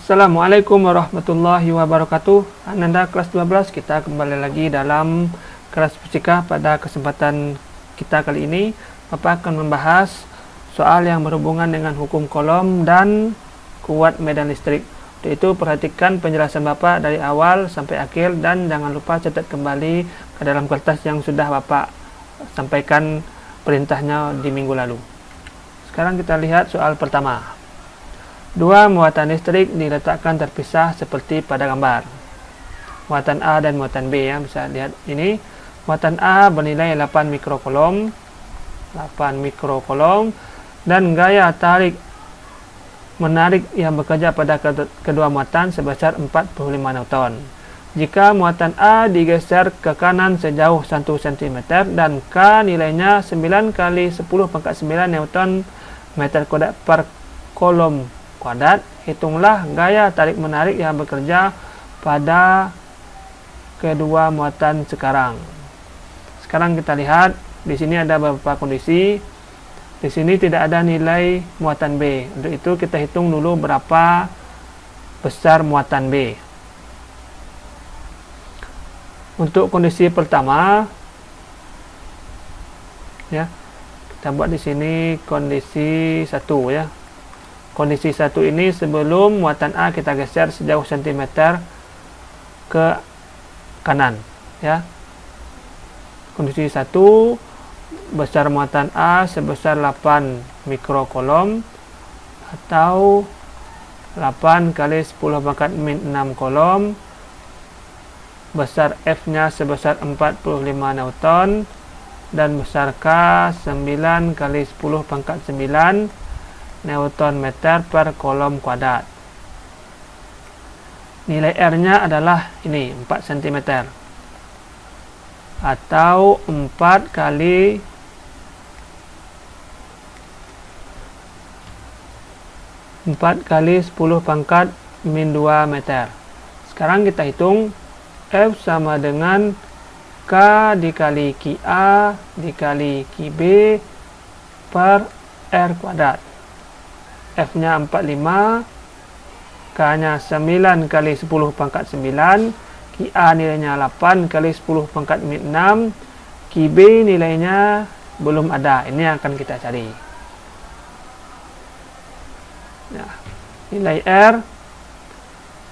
Assalamualaikum warahmatullahi wabarakatuh. Ananda kelas 12, kita kembali lagi dalam kelas fisika. Pada kesempatan kita kali ini, Bapak akan membahas soal yang berhubungan dengan hukum Coulomb dan kuat medan listrik. Untuk itu perhatikan penjelasan Bapak dari awal sampai akhir dan jangan lupa catat kembali ke dalam kertas yang sudah Bapak sampaikan perintahnya di minggu lalu. Sekarang kita lihat soal pertama. Dua muatan listrik diletakkan terpisah seperti pada gambar. Muatan A dan muatan B, ya, bisa lihat ini. Muatan A bernilai 8 mikrocoulomb, dan gaya tarik menarik yang bekerja pada kedua muatan sebesar 45 Newton. Jika muatan A digeser ke kanan sejauh 1 cm dan K nilainya 9 kali 10 pangkat 9 Newton meter kuadrat per coulomb kuadrat, hitunglah gaya tarik menarik yang bekerja pada kedua muatan sekarang. Sekarang kita lihat di sini ada beberapa kondisi. Di sini tidak ada nilai muatan B. Untuk itu kita hitung dulu berapa besar muatan B. Untuk kondisi pertama, ya, kita buat di sini kondisi 1, ya. Kondisi 1 ini sebelum muatan A kita geser sejauh cm ke kanan, ya. Kondisi 1, besar muatan A sebesar 8 mikrocoulomb atau 8 kali 10 pangkat min 6 coulomb. Besar F-nya sebesar 45 Newton dan besar K 9 kali 10 pangkat 9 Newton meter per coulomb kuadrat. Nilai R-nya adalah ini 4 cm atau 4 kali 10 pangkat min 2 meter. Sekarang kita hitung F sama dengan K dikali QA dikali QB per R kuadrat. F-nya 45, K-nya 9 kali 10 pangkat 9, QA nilainya 8 kali 10 pangkat min 6, QB nilainya belum ada. Ini yang akan kita cari. Nah, nilai R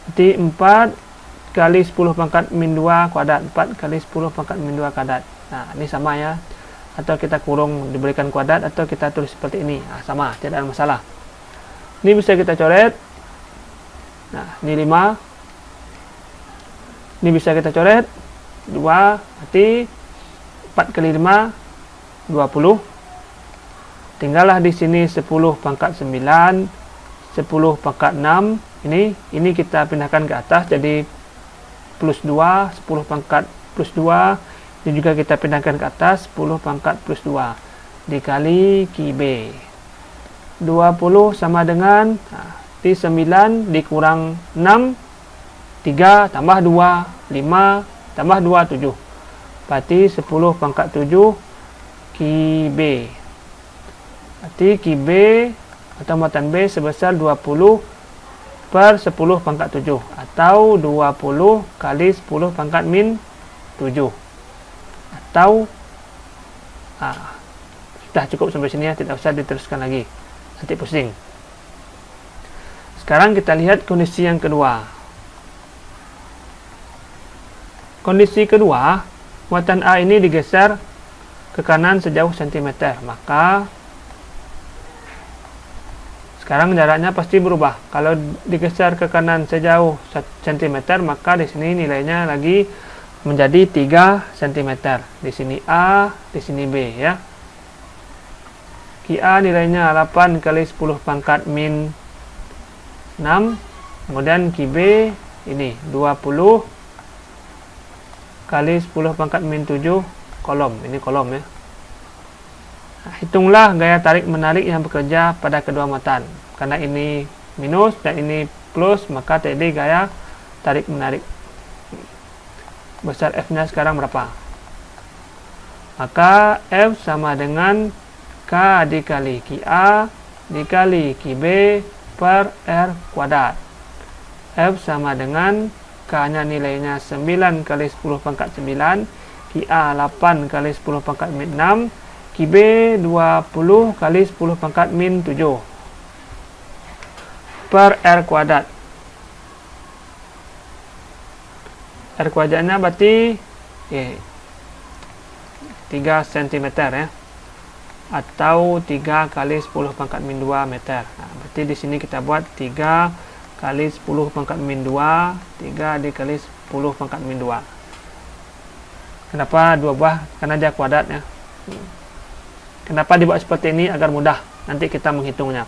berarti 4 kali 10 pangkat min 2 kuadrat, 4 kali 10 pangkat min 2 kuadrat. Nah, ini sama, ya. Atau kita kurung diberikan kuadrat atau kita tulis seperti ini. Nah, sama, tidak ada masalah. Ini bisa kita coret. Nah, ini 5. Ini bisa kita coret 2, berarti 4 kali 5 20. Tinggallah di sini 10 pangkat 9, 10 pangkat 6. Ini kita pindahkan ke atas jadi plus 2, 10 pangkat plus 2. Ini juga kita pindahkan ke atas 10 pangkat plus 2 dikali QB. 20 sama dengan 9 dikurang 6, 3 tambah 2, 5 tambah 2, 7. Berarti 10 pangkat 7 QB. Berarti QB atau muatan B sebesar 20 per 10 pangkat 7 atau 20 kali 10 pangkat min 7. Atau sudah cukup sampai sini, ya, tidak usah diteruskan lagi. Nanti pusing. Sekarang kita lihat kondisi yang kedua. Kondisi kedua, muatan A ini digeser ke kanan sejauh cm. Maka sekarang jaraknya pasti berubah. Kalau digeser ke kanan sejauh cm, maka di sini nilainya lagi menjadi 3 cm. Di sini A, di sini B, ya. QA nilainya 8 kali 10 pangkat min 6. Kemudian QB ini 20 kali 10 pangkat min 7 coulomb. Ini coulomb, ya. Nah, hitunglah gaya tarik menarik yang bekerja pada kedua muatan. Karena ini minus dan ini plus, maka tadi gaya tarik menarik. Besar F-nya sekarang berapa? Maka F sama dengan K dikali QA dikali QB per R kuadrat. F sama dengan K-nya nilainya 9 kali 10 pangkat 9, QA 8 kali 10 pangkat min 6, QB 20 kali 10 pangkat min 7 per R kuadrat. R kuadratnya berarti 3 cm ya, atau 3 kali 10 pangkat min 2 meter. Nah, berarti di sini kita buat 3 kali 10 pangkat min 2, 3 dikali 10 pangkat min 2. Kenapa 2 buah? Karena dia kuadrat ya. Kenapa dibuat seperti ini? Agar mudah nanti kita menghitungnya.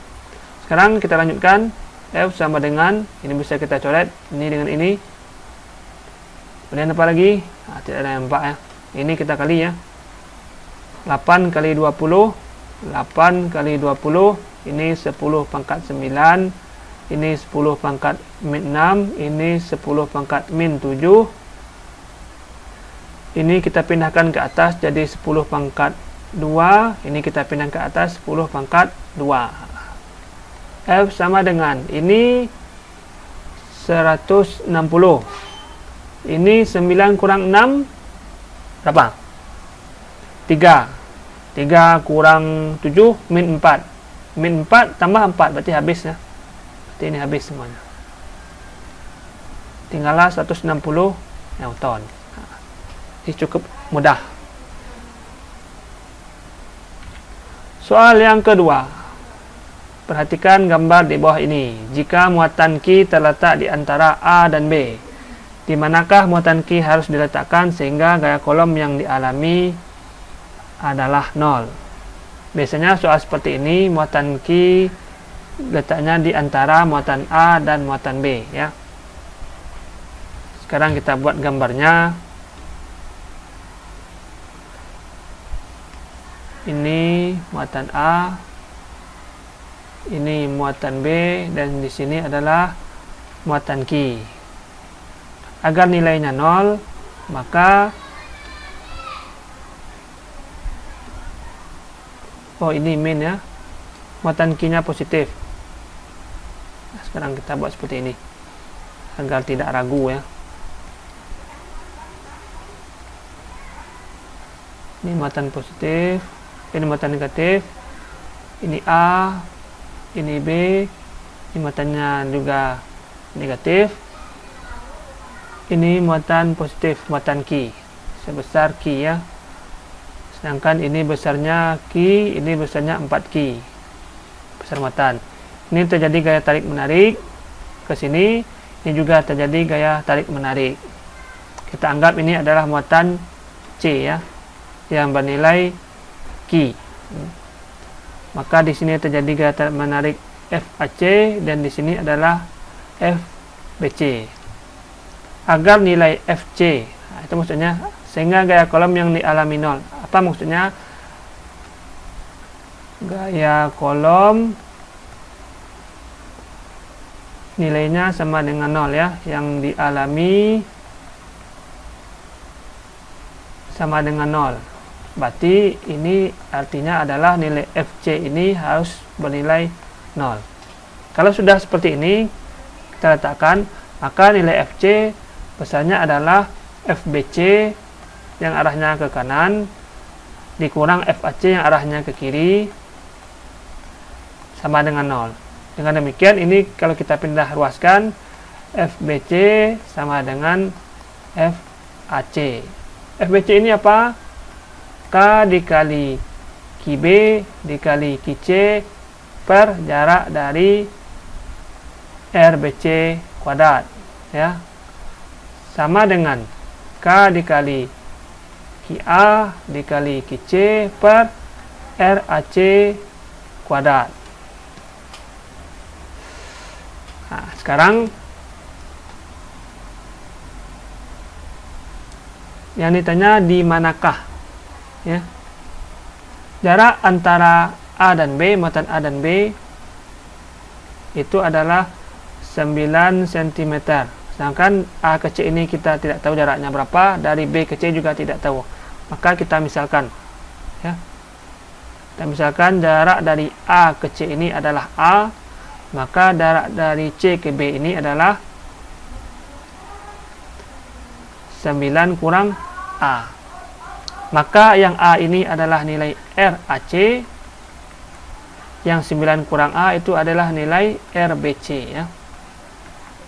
Sekarang kita lanjutkan. F sama dengan, ini bisa kita coret, ini dengan ini. Kemudian apa lagi? Nah, tidak ada yang 4 ya. Ini kita kali ya. 8 kali 20, 8 kali 20, ini 10 pangkat 9, ini 10 pangkat min 6, ini 10 pangkat min 7. Ini kita pindahkan ke atas jadi 10 pangkat 2, ini kita pindah ke atas 10 pangkat 2. F sama dengan, ini 160. Ini 9 kurang 6 berapa? 3. 3 kurang 7 min 4. Min 4 tambah 4 berarti habis ya. Berarti ini habis semuanya. Tinggallah 160 Newton. Ini cukup mudah. Soal yang kedua. Perhatikan gambar di bawah ini. Jika muatan Q terletak di antara A dan B, di manakah muatan Q harus diletakkan sehingga gaya kolom yang dialami adalah 0? Biasanya soal seperti ini muatan Q letaknya di antara muatan A dan muatan B ya. Sekarang kita buat gambarnya. Ini muatan A, ini muatan B, dan di sini adalah muatan Q. Agar nilainya 0, maka ini min ya, muatan Q-nya positif. Nah, sekarang kita buat seperti ini agar tidak ragu ya. Ini muatan positif, ini muatan negatif, ini A, ini B, ini muatannya juga negatif, ini muatan positif, muatan Q sebesar Q ya. Sedangkan ini besarnya Q, ini besarnya 4Q besar muatan. Ini terjadi gaya tarik menarik ke sini, ini juga terjadi gaya tarik menarik. Kita anggap ini adalah muatan C ya, yang bernilai Q. Maka di sini terjadi gaya tarik menarik FAC dan di sini adalah FBC. Agar nilai FC, nah, itu maksudnya sehingga gaya kolom yang dialami 0. Apa maksudnya? Gaya kolom nilainya sama dengan 0 ya, yang dialami sama dengan 0. Berarti ini artinya adalah nilai FC ini harus bernilai 0. Kalau sudah seperti ini kita letakkan, maka nilai FC besarnya adalah FBC yang arahnya ke kanan dikurang FAC yang arahnya ke kiri sama dengan 0. Dengan demikian ini kalau kita pindah ruaskan, FBC sama dengan FAC. FBC ini apa? K dikali QB dikali QC per jarak dari RBC kuadrat ya, sama dengan K dikali QA dikali QC per RAC kuadrat. Nah, sekarang yang ditanya di manakah ya jarak antara A dan B, muatan A dan B itu adalah 9 cm. Sedangkan A ke C ini kita tidak tahu jaraknya berapa, dari B ke C juga tidak tahu. Maka kita misalkan ya. Kita misalkan jarak dari A ke C ini adalah A, maka jarak dari C ke B ini adalah 9 kurang A. Maka yang A ini adalah nilai RAC, yang 9 kurang A itu adalah nilai RBC ya.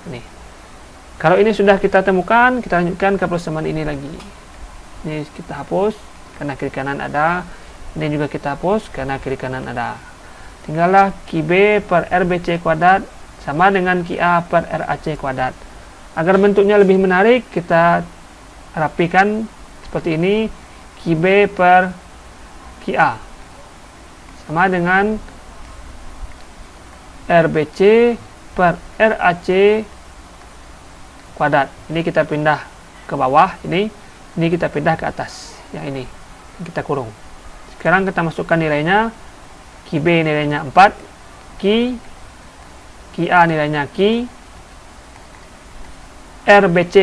Nih. Kalau ini sudah kita temukan, kita lanjutkan ke persamaan ini lagi. Ini kita hapus karena kiri kanan ada. Ini juga kita hapus karena kiri kanan ada. Tinggallah QB per RBC kuadrat sama dengan QA per RAC kuadrat. Agar bentuknya lebih menarik, kita rapikan seperti ini. QB per QA sama dengan RBC per RAC kuadrat. Ini kita pindah ke bawah, ini kita pindah ke atas. Yang ini kita kurung. Sekarang kita masukkan nilainya. QB nilainya 4, QA nilainya Q, RBC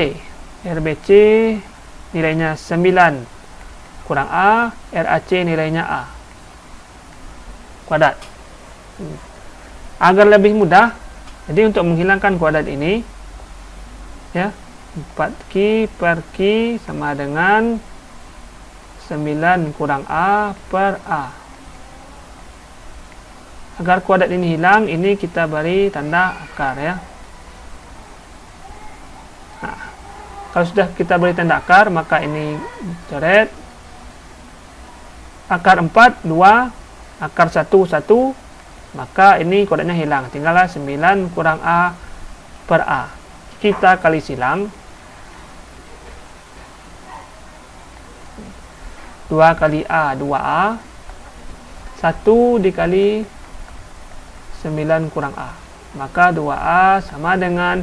nilainya 9 kurang A, RAC nilainya A kuadrat. Agar lebih mudah, jadi untuk menghilangkan kuadrat ini ya, 4Q per Q sama dengan 9 kurang A per A. Agar kuadrat ini hilang, ini kita beri tanda akar ya. Nah, kalau sudah kita beri tanda akar, maka ini coret. Akar 4, 2, akar 1, 1, maka ini kuadratnya hilang. Tinggallah 9 kurang A per A. Kita kali silang. 2 kali A, 2A. 1 dikali 9 kurang A. Maka 2A sama dengan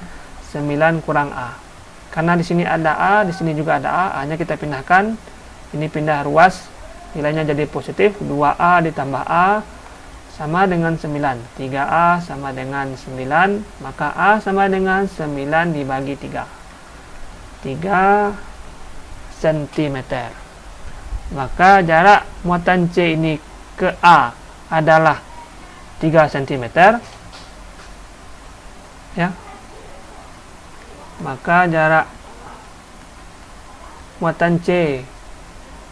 9 kurang A. Karena di sini ada A, di sini juga ada A. A-nya kita pindahkan. Ini pindah ruas. Nilainya jadi positif. 2A ditambah A sama dengan 9. 3A sama dengan 9. Maka A sama dengan 9 dibagi 3. 3 cm. Maka jarak muatan C ini ke A adalah 3 cm. Ya. Maka jarak muatan C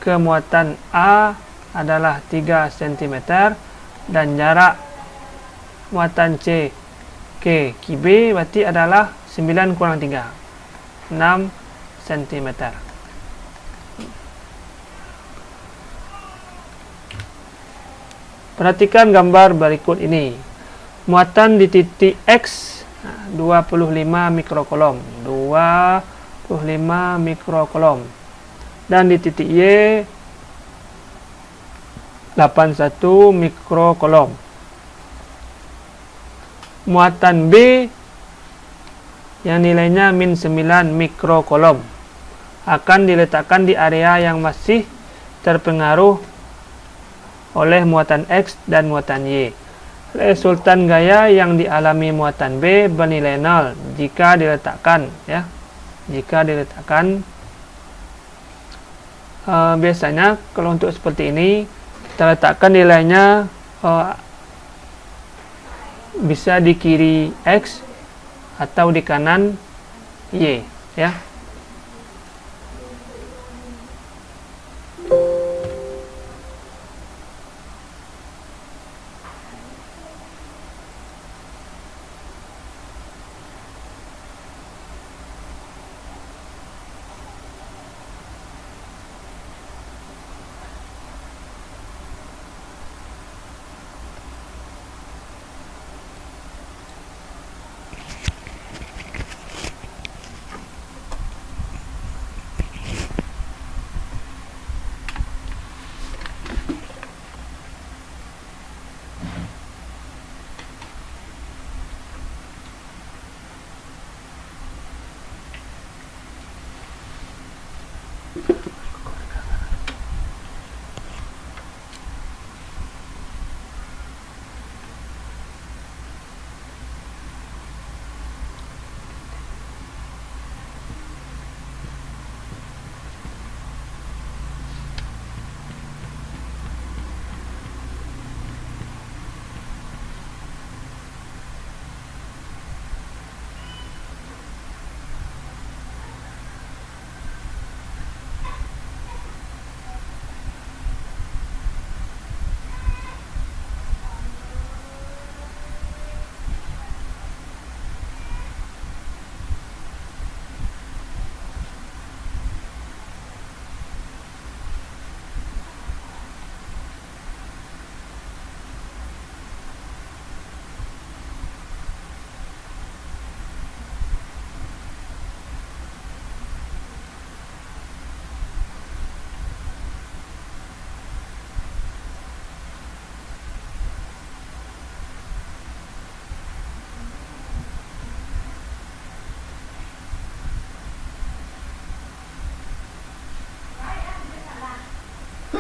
ke muatan A adalah 3 cm. Dan jarak muatan C ke QB berarti adalah 9 kurang 3, 6 cm. Perhatikan gambar berikut ini. Muatan di titik X 25 mikrokolom, 25 mikrokolom. Dan di titik Y 81 mikrokolom. Muatan B yang nilainya min 9 mikrokolom akan diletakkan di area yang masih terpengaruh oleh muatan X dan muatan Y. Resultan gaya yang dialami muatan B bernilai 0 jika diletakkan ya. Jika diletakkan biasanya kalau untuk seperti ini kita letakkan nilainya bisa di kiri X atau di kanan Y ya.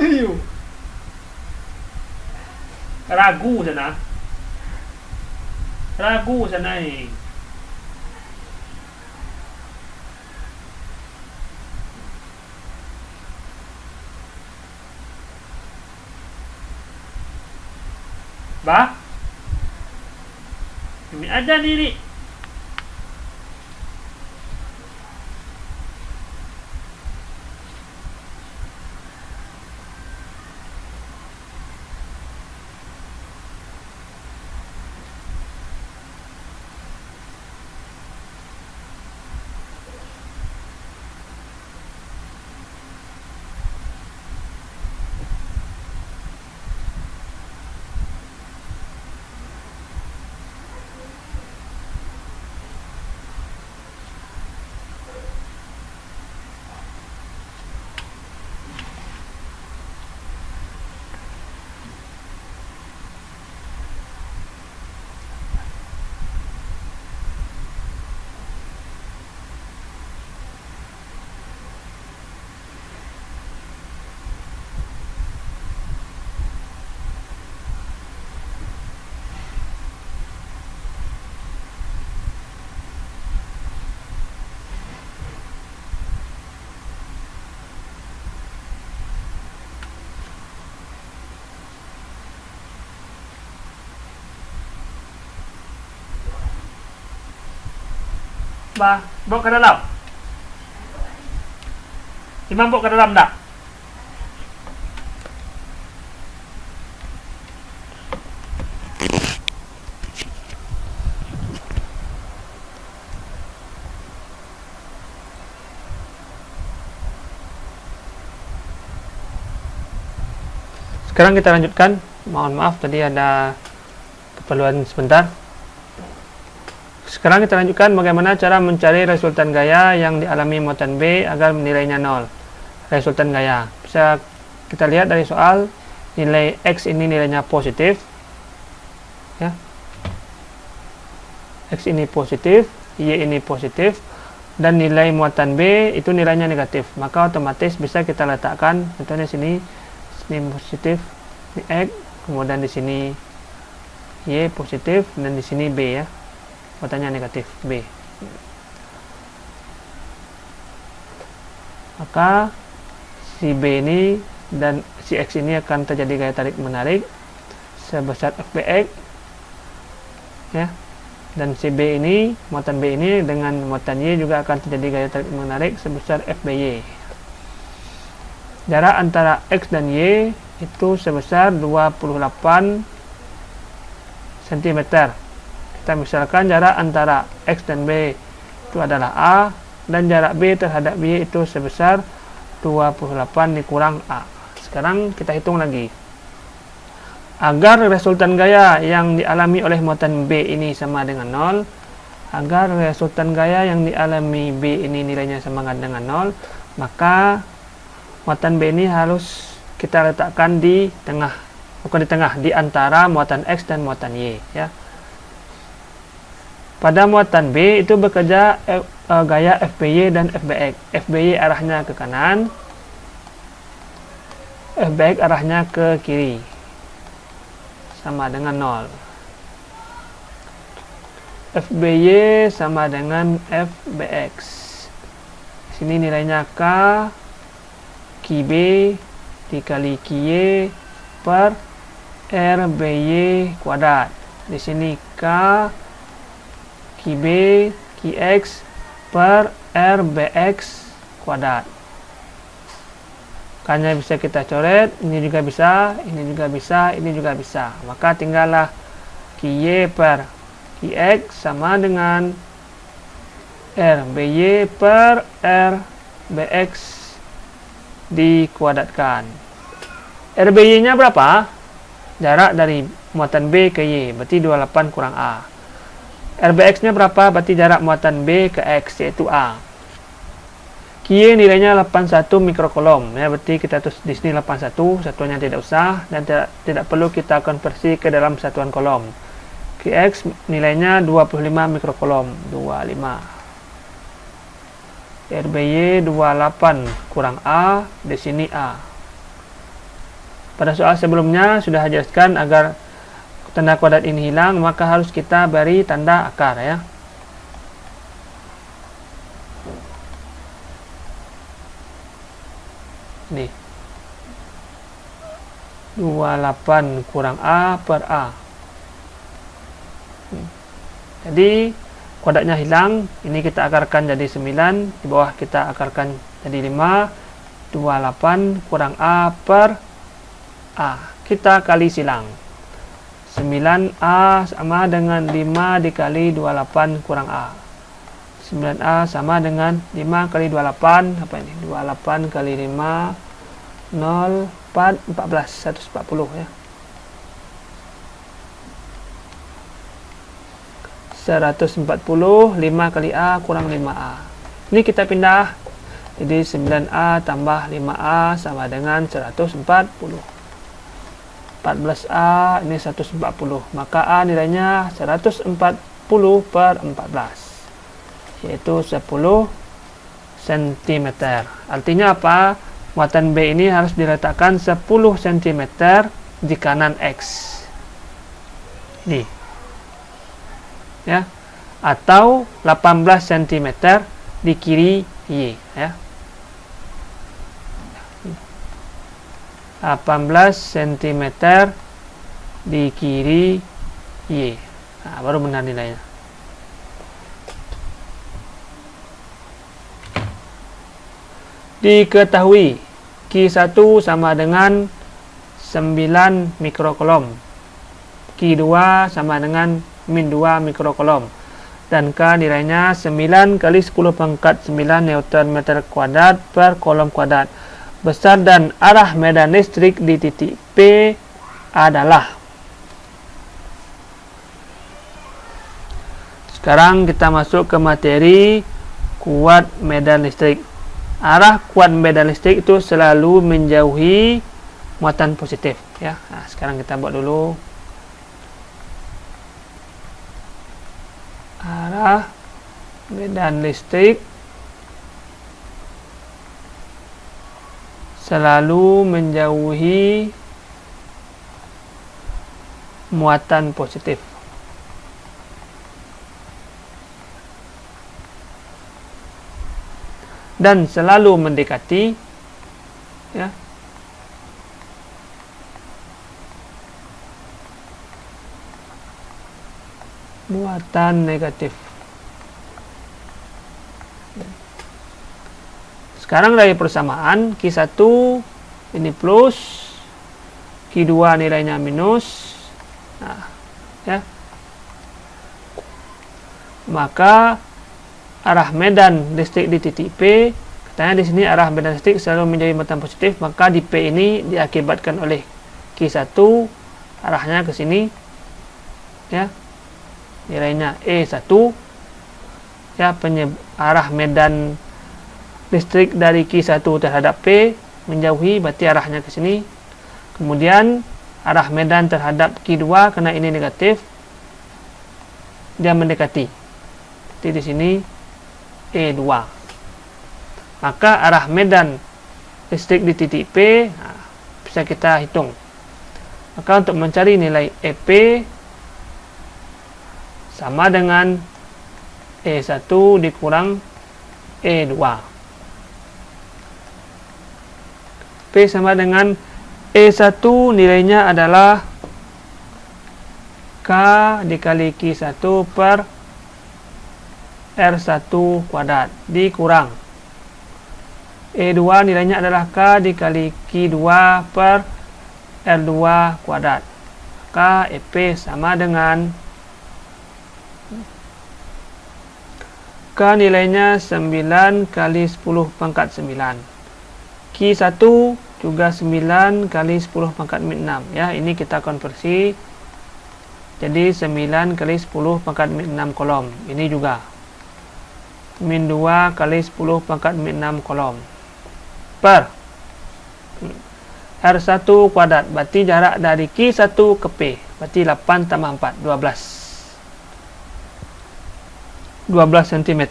Ayo. Ragu sana. Ragu sana eh. Ba? Demi aja nih. Ba, bawa ke dalam. Imam bawa ke dalam tak? Sekarang kita lanjutkan. Mohon maaf tadi ada keperluan sebentar. Sekarang kita lanjutkan bagaimana cara mencari resultan gaya yang dialami muatan B agar nilainya 0. Resultan gaya. Bisa kita lihat dari soal, nilai X ini nilainya positif. Ya. X ini positif, Y ini positif, dan nilai muatan B itu nilainya negatif. Maka otomatis bisa kita letakkan, contohnya sini positif, ini X, kemudian di sini Y positif, dan di sini B ya. Muatannya negatif B. Maka si B ini dan si X ini akan terjadi gaya tarik menarik sebesar FBX ya. Dan si B ini, muatan B ini dengan muatan Y juga akan terjadi gaya tarik menarik sebesar FBY. Jarak antara X dan Y itu sebesar 28 cm. Kita misalkan jarak antara X dan B itu adalah A, dan jarak B terhadap Y itu sebesar 28 dikurang A. Sekarang kita hitung lagi. Agar resultan gaya yang dialami oleh muatan B ini sama dengan 0, agar resultan gaya yang dialami B ini nilainya sama dengan 0, maka muatan B ini harus kita letakkan di tengah, bukan di tengah, di antara muatan X dan muatan Y ya. Pada muatan B itu bekerja gaya FBY dan FBX. FBY arahnya ke kanan, FBX arahnya ke kiri, sama dengan 0. FBY sama dengan FBX. Sini nilainya K, QB dikali QY per RBY kuadrat. Di sini K QB QX per RBX kuadrat. K-nya bisa kita coret, ini juga bisa, ini juga bisa, ini juga bisa. Maka tinggallah QY per QX sama dengan RBY per RBX dikuadratkan. RBY-nya berapa? Jarak dari muatan B ke Y, berarti 28 kurang A. RBX-nya berapa? Berarti jarak muatan B ke X, yaitu A. QY nilainya 81 mikrokolom, ya, berarti kita tulis di sini 81, satuannya tidak usah, dan tidak perlu kita konversi ke dalam satuan kolom. QX nilainya 25 mikrokolom, 25. RBY 28 kurang A, di sini A. pada soal sebelumnya sudah jelaskan agar tanda kuadrat ini hilang maka harus kita beri tanda akar ya. Nih 28 kurang A per A. Jadi kuadratnya hilang, ini kita akarkan jadi 9, di bawah kita akarkan jadi 5. 28 kurang A per A, kita kali silang. 9A sama dengan 5 dikali 28 kurang A. 9A sama dengan 5 kali 28, apa ini? 28 kali 5, 0, 4, 14, 140 ya. 140, 5 kali A kurang 5A. Ini kita pindah. Jadi 9A tambah 5A sama dengan 140. 14A ini 140. Maka A nilainya 140 per 14. Yaitu 10 cm. Artinya apa? Muatan B ini harus diletakkan 10 cm di kanan X. Nih. Ya. Atau 18 cm di kiri Y, ya. 18 cm di kiri Y. Nah, baru benar nilainya. Diketahui Q1 sama dengan 9 mikrokulom, Q2 sama dengan min 2 mikrokulom, dan K nilainya 9 kali 10 pangkat 9 Newton meter kuadrat per kolom kuadrat. Besar dan arah medan listrik di titik P adalah. Sekarang kita masuk ke materi kuat medan listrik. Arah kuat medan listrik itu selalu menjauhi muatan positif ya. Nah, sekarang kita buat dulu arah medan listrik selalu menjauhi muatan positif. Dan selalu mendekati ya, muatan negatif. Sekarang dari persamaan Q1 ini plus, Q2 nilainya minus. Nah, ya. Maka arah medan listrik di titik P, katanya di sini arah medan listrik selalu menjadi muatan positif, maka di P ini diakibatkan oleh Q1 arahnya ke sini ya. Nilainya E1 ya, arah medan listrik dari Q1 terhadap P menjauhi, berarti arahnya ke sini. Kemudian arah medan terhadap Q2 karena ini negatif, dia mendekati. Jadi di sini E2. Maka arah medan listrik di titik P bisa kita hitung. Maka untuk mencari nilai EP sama dengan E1 dikurang E2. P sama dengan E1 nilainya adalah K dikali Q1 per R1 kuadrat dikurang E2 nilainya adalah K dikali Q2 per R2 kuadrat. Maka EP sama dengan K nilainya 9 kali 10 pangkat 9. Q1 juga 9 kali 10 pangkat min 6 ya. Ini kita konversi jadi 9 kali 10 pangkat min 6 kolom. Ini juga min 2 kali 10 pangkat min 6 kolom per R1 kuadrat, berarti jarak dari Q1 ke P berarti 8 tambah 4 12 cm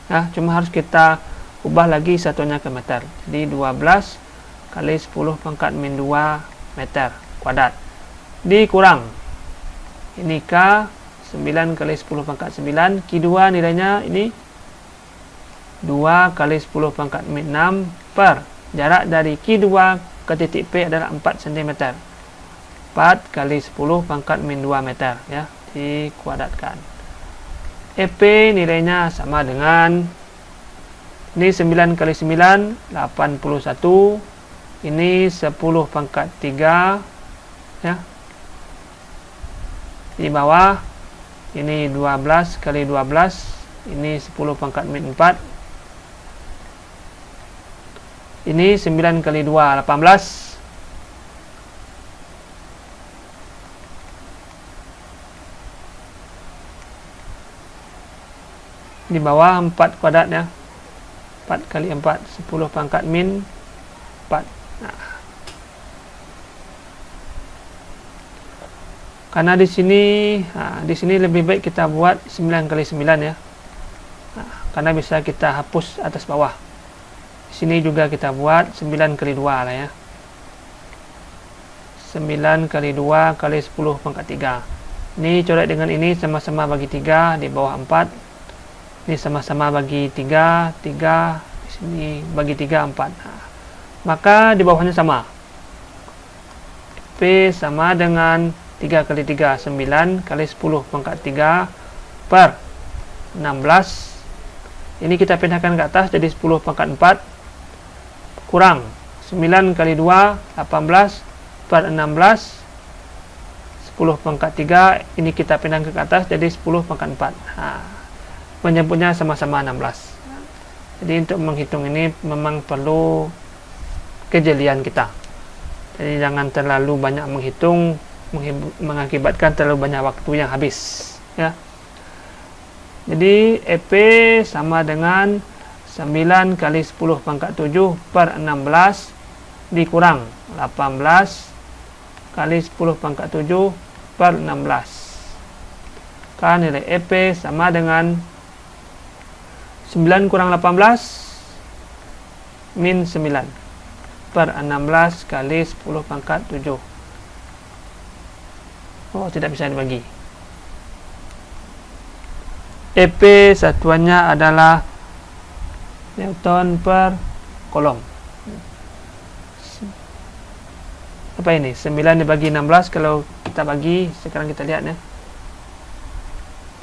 ya, cuma harus kita ubah lagi satunya ke meter. Jadi 12 kali 10 pangkat min 2 meter kuadrat. Dikurang. Ini K 9 kali 10 pangkat 9. Q2 nilainya ini 2 kali 10 pangkat min 6 per jarak dari Q2 ke titik P adalah 4 cm. 4 kali 10 pangkat min 2 meter ya, dikuadratkan. EP nilainya sama dengan ini 9 kali 9 81. Ini 10 pangkat 3 ya. Di bawah ini 12 kali 12. Ini 10 pangkat min 4. Ini 9 kali 2 18. Di bawah 4 kuadrat ya. 4 kali 4 10 pangkat min 4. Nah. Karena di sini lebih baik kita buat 9 kali 9 ya. Nah, karena bisa kita hapus atas bawah. Di sini juga kita buat 9 kali 2 lah ya. 9 kali 2 kali 10 pangkat 3. Ini coret dengan ini sama-sama bagi 3, di bawah 4. Ini sama-sama bagi 3, 3, di sini bagi 3, 4. Nah, maka di bawahnya sama. P sama dengan 3 kali 3, 9 kali 10 pangkat 3 per 16. Ini kita pindahkan ke atas jadi 10 pangkat 4 kurang 9 kali 2, 18 per 16. 10 pangkat 3 ini kita pindahkan ke atas jadi 10 pangkat 4. Nah, menyebutnya sama-sama 16. Jadi untuk menghitung ini memang perlu kejelian kita. Jadi jangan terlalu banyak menghitung, mengakibatkan terlalu banyak waktu yang habis ya. Jadi EP sama dengan 9 kali 10 pangkat 7 per 16 dikurang 18 kali 10 pangkat 7 per 16. Kan nilai EP sama dengan 9 kurang 18 min 9 per 16 kali 10 pangkat 7. Oh, tidak bisa dibagi. EP satuannya adalah Newton per kolom. Apa ini? 9 dibagi 16 kalau kita bagi, sekarang kita lihat ya.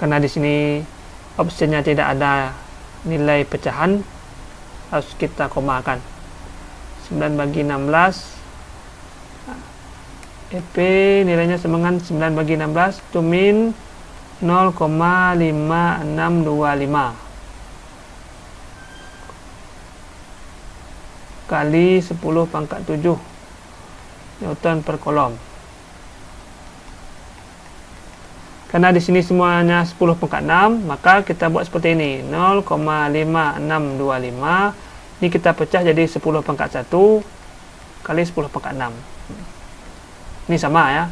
Karena di sini opsinya tidak ada nilai pecahan, harus kita komakan. 9 bagi 16. EP nilainya sama dengan 9 bagi 16 itu min 0,5625 kali 10 pangkat 7 Newton per kolom. Karena di sini semuanya 10 pangkat 6, maka kita buat seperti ini. 0,5625 ini kita pecah jadi 10 pangkat 1 kali 10 pangkat 6. Ini sama ya.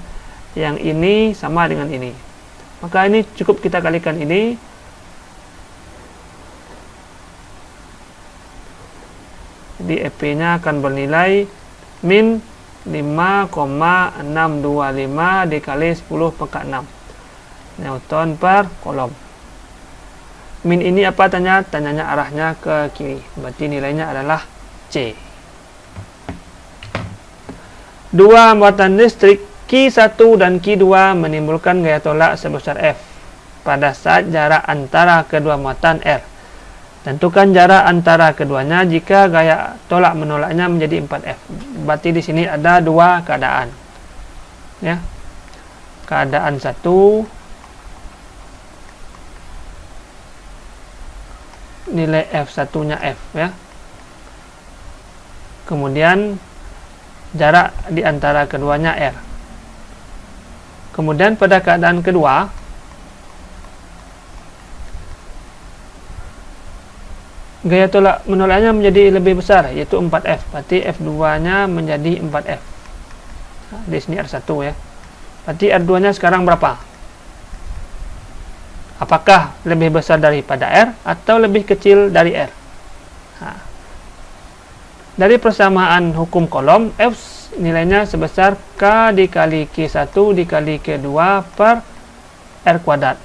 Yang ini sama dengan ini. Maka ini cukup kita kalikan ini. Jadi EP-nya akan bernilai min 5,625 dikali 10 pangkat 6 Newton per kolom. Min ini apa tanya? Tanyanya arahnya ke kiri. Berarti nilainya adalah C. Dua muatan listrik Q1 dan Q2 menimbulkan gaya tolak sebesar F pada saat jarak antara kedua muatan R. Tentukan jarak antara keduanya jika gaya tolak menolaknya menjadi 4F. Berarti di sini ada dua keadaan. Ya. Keadaan satu, nilai F1-nya F ya. Kemudian jarak di antara keduanya R. Kemudian pada keadaan kedua, gaya tolak menolaknya menjadi lebih besar, yaitu 4F. Berarti F2-nya menjadi 4F. Nah, di sini R1 ya. Berarti R2-nya sekarang berapa? Apakah lebih besar daripada R atau lebih kecil dari R? Nah, Dari persamaan hukum kolom, F nilainya sebesar K dikali Q1 dikali Q2 per R kuadrat.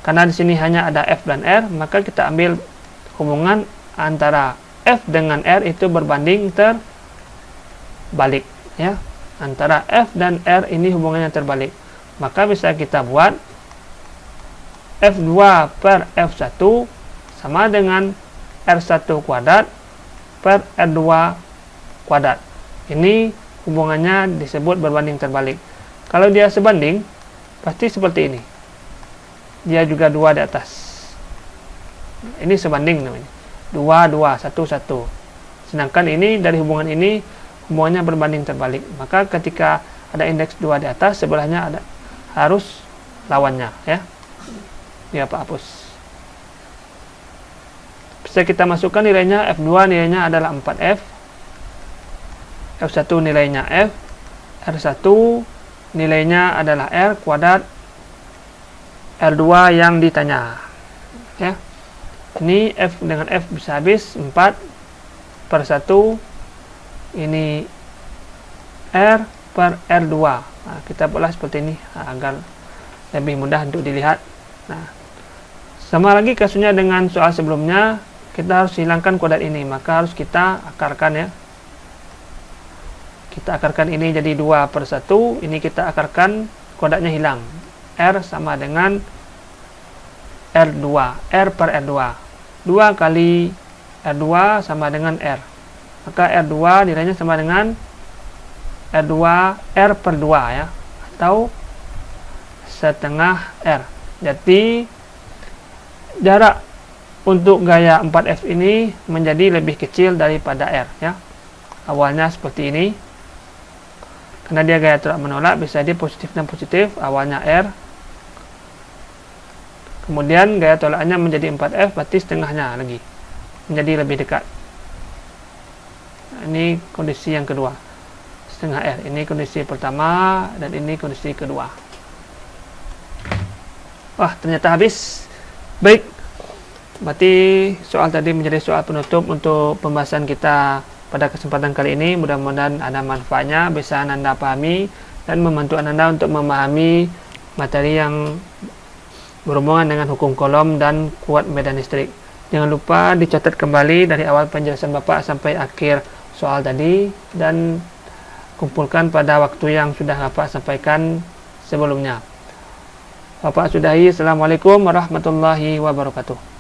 Karena di sini hanya ada F dan R, maka kita ambil hubungan antara F dengan R itu berbanding terbalik. Ya, antara F dan R ini hubungannya terbalik. Maka bisa kita buat F2 per F1 sama dengan R1 kuadrat per R2 kuadrat. Ini hubungannya disebut berbanding terbalik. Kalau dia sebanding, pasti seperti ini. Dia juga 2 di atas. Ini sebanding namanya. 2, 2, 1, 1. Sedangkan ini dari hubungan ini, hubungannya berbanding terbalik. Maka ketika ada indeks 2 di atas, sebelahnya ada harus lawannya. Ya, dia hapus. Bisa kita masukkan nilainya. F2 nilainya adalah 4F, F1 nilainya F, R1 nilainya adalah R kuadrat, R2 yang ditanya. Ya, ini F dengan F bisa habis 4 per 1, ini R per R2. Nah, kita buatlah seperti ini agar lebih mudah untuk dilihat. Nah, sama lagi kasusnya dengan soal sebelumnya, kita harus hilangkan kuadrat ini, maka harus kita akarkan ya. Kita akarkan ini jadi 2 per 1, ini kita akarkan, kuadratnya hilang. R sama dengan R2, R per R2. 2 kali R2 sama dengan R. Maka R2 nilainya sama dengan R2, R per 2 ya, atau setengah R. Jadi jarak untuk gaya 4F ini menjadi lebih kecil daripada R ya. Awalnya seperti ini. Karena dia gaya tolak menolak, bisa dia positif dan positif. Awalnya R, kemudian gaya tolaknya menjadi 4F, berarti setengahnya lagi menjadi lebih dekat. Nah, ini kondisi yang kedua, setengah R. Ini kondisi pertama dan ini kondisi kedua. Wah, ternyata habis. Baik, berarti soal tadi menjadi soal penutup untuk pembahasan kita pada kesempatan kali ini. Mudah-mudahan ada manfaatnya, bisa Anda pahami dan membantu Anda untuk memahami materi yang berhubungan dengan hukum kolom dan kuat medan listrik. Jangan lupa dicatat kembali dari awal penjelasan Bapak sampai akhir soal tadi dan kumpulkan pada waktu yang sudah Bapak sampaikan sebelumnya. Bapak sudahi. Assalamualaikum warahmatullahi wabarakatuh.